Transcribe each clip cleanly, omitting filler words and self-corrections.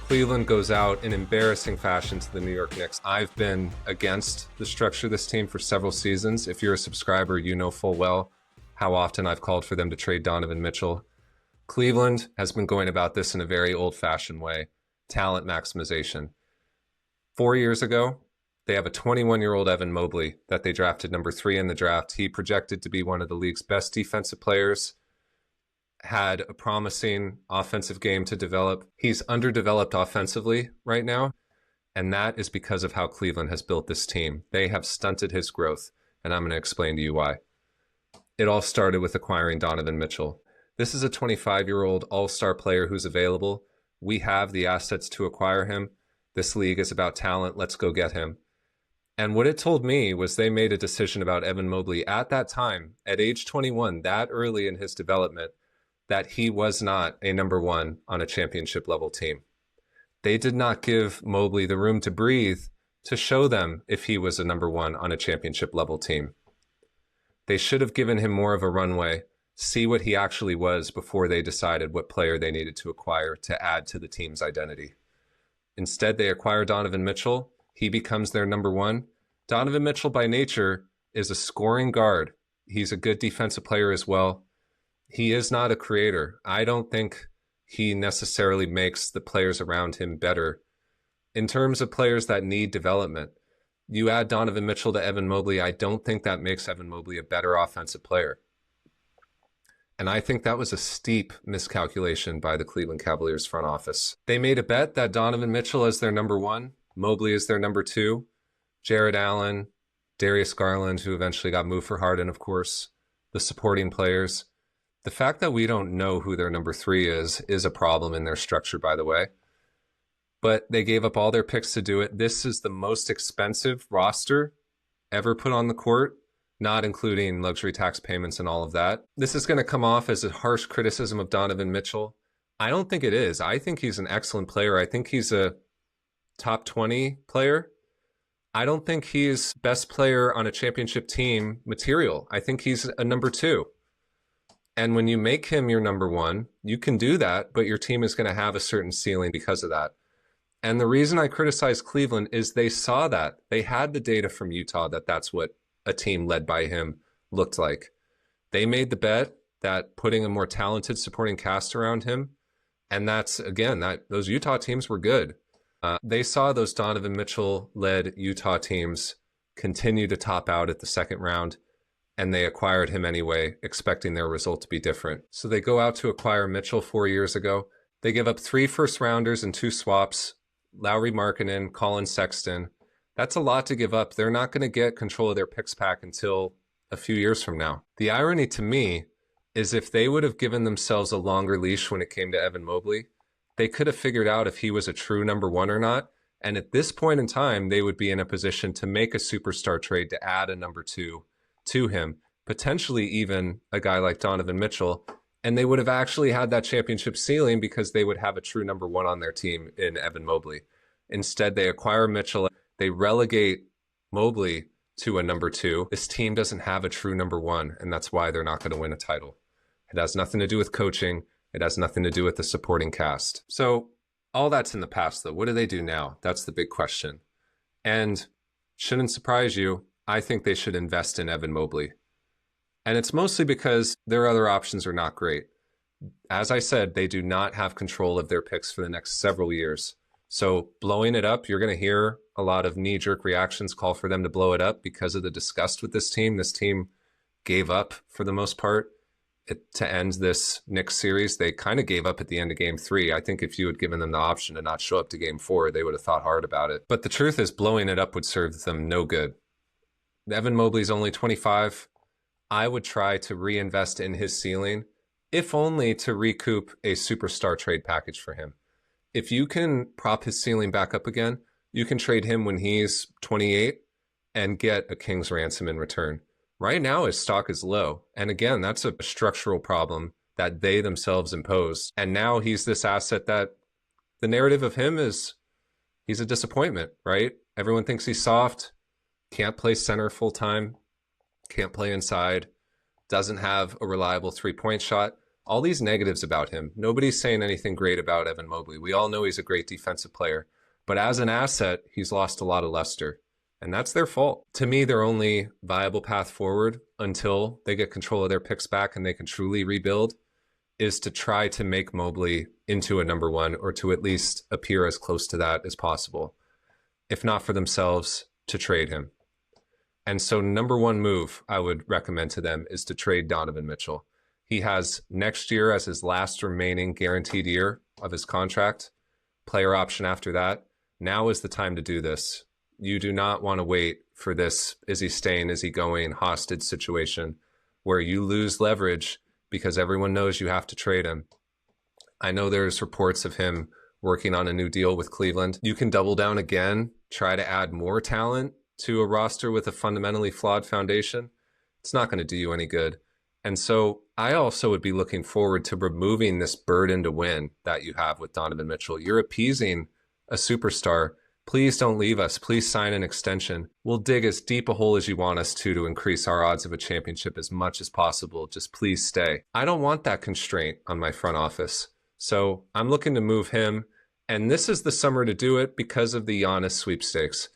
Cleveland goes out in embarrassing fashion to the New York Knicks. I've been against the structure of this team for several seasons. If you're a subscriber, you know full well how often I've called for them to trade Donovan Mitchell. Cleveland has been going about this in a very old-fashioned way, talent maximization. 4 years ago, they have a 21-year-old Evan Mobley that they drafted number 3 in the draft. He projected to be one of the league's best defensive players, had a promising offensive game to develop. He's underdeveloped offensively right now, and that is because of how Cleveland has built this team. They have stunted his growth, and I'm going to explain to you why. It all started with acquiring Donovan Mitchell. This is a 25-year-old all-star player who's available. We have the assets to acquire him. This league is about talent. Let's go get him. And what it told me was they made a decision about Evan Mobley at that time, at age 21, that early in his development, that he was not a number 1 on a championship level team. They did not give Mobley the room to breathe to show them if he was a number 1 on a championship level team. They should have given him more of a runway, see what he actually was before they decided what player they needed to acquire to add to the team's identity. Instead, they acquire Donovan Mitchell. He becomes their number 1. Donovan Mitchell by nature is a scoring guard. He's a good defensive player as well. He is not a creator. I don't think he necessarily makes the players around him better. In terms of players that need development, you add Donovan Mitchell to Evan Mobley, I don't think that makes Evan Mobley a better offensive player. And I think that was a steep miscalculation by the Cleveland Cavaliers front office. They made a bet that Donovan Mitchell is their number 1, Mobley is their number 2, Jared Allen, Darius Garland, who eventually got moved for Harden, of course, the supporting players. The fact that we don't know who their number 3 is a problem in their structure, by the way. But they gave up all their picks to do it. This is the most expensive roster ever put on the court, not including luxury tax payments and all of that. This is going to come off as a harsh criticism of Donovan Mitchell. I don't think it is. I think he's an excellent player. I think he's a top 20 player. I don't think he's best player on a championship team material. I think he's a number 2. And when you make him your number 1, you can do that, but your team is going to have a certain ceiling because of that. And the reason I criticize Cleveland is they saw that. They had the data from Utah that that's what a team led by him looked like. They made the bet that putting a more talented supporting cast around him, and that's, again, that those Utah teams were good. They saw those Donovan Mitchell-led Utah teams continue to top out at the second round, and they acquired him anyway, expecting their result to be different. So they go out to acquire Mitchell 4 years ago. They give up 3 first-rounders and 2 swaps, Lauri Markkanen, Colin Sexton. That's a lot to give up. They're not going to get control of their picks pack until a few years from now. The irony to me is if they would have given themselves a longer leash when it came to Evan Mobley, they could have figured out if he was a true number 1 or not. And at this point in time, they would be in a position to make a superstar trade to add a number 2 to him, potentially even a guy like Donovan Mitchell. And they would have actually had that championship ceiling because they would have a true number 1 on their team in Evan Mobley. Instead, they acquire Mitchell. They relegate Mobley to a number 2. This team doesn't have a true number 1, and that's why they're not going to win a title. It has nothing to do with coaching. It has nothing to do with the supporting cast. So all that's in the past, though. What do they do now? That's the big question. And shouldn't surprise you, I think they should invest in Evan Mobley. And it's mostly because their other options are not great. As I said, they do not have control of their picks for the next several years. So blowing it up, you're going to hear a lot of knee-jerk reactions call for them to blow it up because of the disgust with this team. This team gave up for the most part to end this Knicks series. They kind of gave up at the end of Game 3. I think if you had given them the option to not show up to Game 4, they would have thought hard about it. But the truth is blowing it up would serve them no good. Evan Mobley's only 25. I would try to reinvest in his ceiling, if only to recoup a superstar trade package for him. If you can prop his ceiling back up again, you can trade him when he's 28 and get a king's ransom in return. Right now, his stock is low. And again, that's a structural problem that they themselves imposed. And now he's this asset that the narrative of him is he's a disappointment, right? Everyone thinks he's soft, can't play center full time, can't play inside, doesn't have a reliable three-point shot. all these negatives about him. Nobody's saying anything great about Evan Mobley. We all know he's a great defensive player, but as an asset, he's lost a lot of luster, and that's their fault. To me, their only viable path forward until they get control of their picks back and they can truly rebuild is to try to make Mobley into a number one, or to at least appear as close to that as possible. If not for themselves, to trade him. And so number one move I would recommend to them is to trade Donovan Mitchell. He has next year as his last remaining guaranteed year of his contract, player option after that. Now is the time to do this. You do not want to wait for this, is he staying, is he going, hostage situation where you lose leverage because everyone knows you have to trade him. I know there's reports of him working on a new deal with Cleveland. You can double down again, try to add more talent to a roster with a fundamentally flawed foundation. It's not going to do you any good. And so I also would be looking forward to removing this burden to win that you have with Donovan Mitchell. You're appeasing a superstar. Please don't leave us. Please sign an extension. We'll dig as deep a hole as you want us to increase our odds of a championship as much as possible. Just please stay. I don't want that constraint on my front office. So I'm looking to move him. And this is the summer to do it because of the Giannis sweepstakes.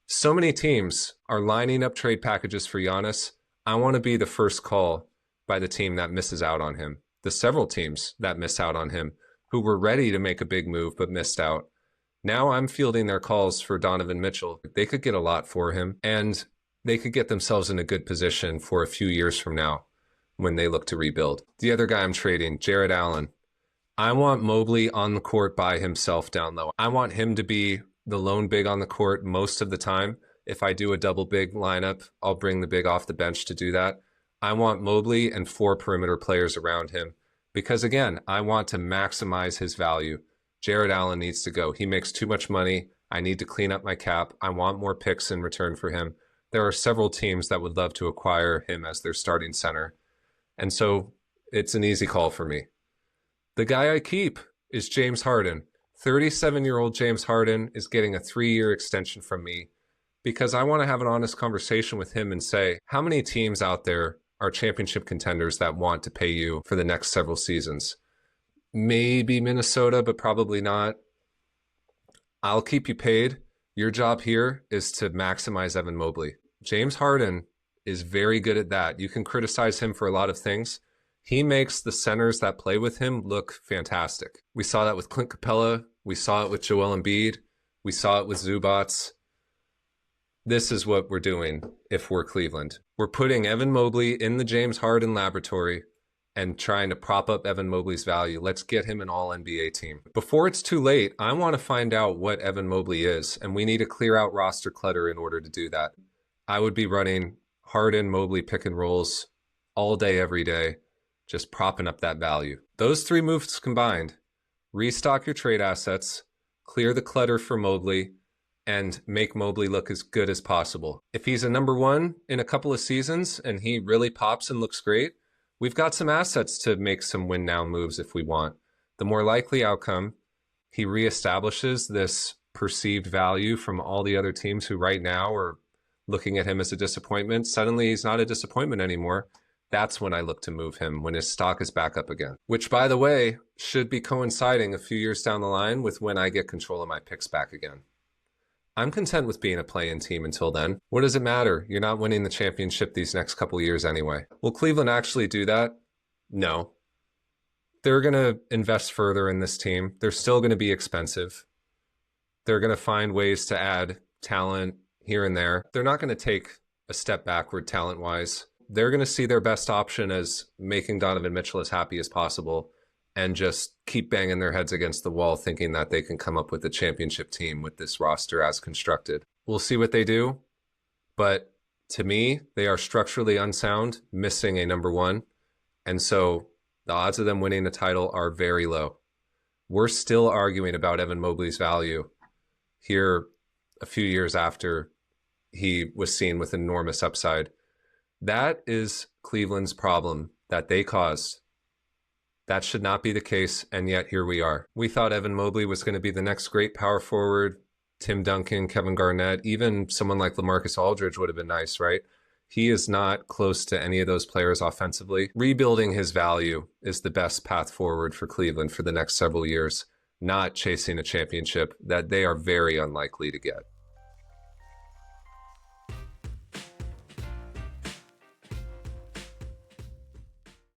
So many teams are lining up trade packages for Giannis. I want to be the first call by the team that misses out on him. The several teams that miss out on him who were ready to make a big move but missed out. Now I'm fielding their calls for Donovan Mitchell. They could get a lot for him, and they could get themselves in a good position for a few years from now when they look to rebuild. The other guy I'm trading, Jared Allen. I want Mobley on the court by himself down low. I want him to be the lone big on the court most of the time. If I do a double big lineup, I'll bring the big off the bench to do that. I want Mobley and 4 perimeter players around him because, again, I want to maximize his value. Jared Allen needs to go. He makes too much money. I need to clean up my cap. I want more picks in return for him. There are several teams that would love to acquire him as their starting center. And so it's an easy call for me. The guy I keep is James Harden. 37-year-old James Harden is getting a 3-year extension from me because I want to have an honest conversation with him and say, how many teams out there are championship contenders that want to pay you for the next several seasons? Maybe Minnesota, but probably not. I'll keep you paid. Your job here is to maximize Evan Mobley. James Harden is very good at that. You can criticize him for a lot of things. He makes the centers that play with him look fantastic. We saw that with Clint Capella. We saw it with Joel Embiid. We saw it with Zubats. This is what we're doing if we're Cleveland. We're putting Evan Mobley in the James Harden laboratory and trying to prop up Evan Mobley's value. Let's get him an all-NBA team. Before it's too late, I want to find out what Evan Mobley is, and we need to clear out roster clutter in order to do that. I would be running Harden, Mobley pick and rolls all day, every day, just propping up that value. Those 3 moves combined, restock your trade assets, clear the clutter for Mobley, and make Mobley look as good as possible. If he's a number 1 in a couple of seasons and he really pops and looks great, we've got some assets to make some win now moves if we want. The more likely outcome, he reestablishes this perceived value from all the other teams who right now are looking at him as a disappointment. Suddenly he's not a disappointment anymore. That's when I look to move him, when his stock is back up again. Which, by the way, should be coinciding a few years down the line with when I get control of my picks back again. I'm content with being a play-in team until then. What does it matter? You're not winning the championship these next couple years anyway. Will Cleveland actually do that? No. They're going to invest further in this team. They're still going to be expensive. They're going to find ways to add talent here and there. They're not going to take a step backward talent-wise. They're going to see their best option as making Donovan Mitchell as happy as possible and just keep banging their heads against the wall thinking that they can come up with a championship team with this roster as constructed. We'll see what they do, but to me, they are structurally unsound, missing a number 1, and so the odds of them winning a title are very low. We're still arguing about Evan Mobley's value here a few years after he was seen with enormous upside. That is Cleveland's problem that they caused. That should not be the case, and yet here we are. We thought Evan Mobley was going to be the next great power forward. Tim Duncan, Kevin Garnett, even someone like LaMarcus Aldridge would have been nice, right? He is not close to any of those players offensively. Rebuilding his value is the best path forward for Cleveland for the next several years, not chasing a championship that they are very unlikely to get.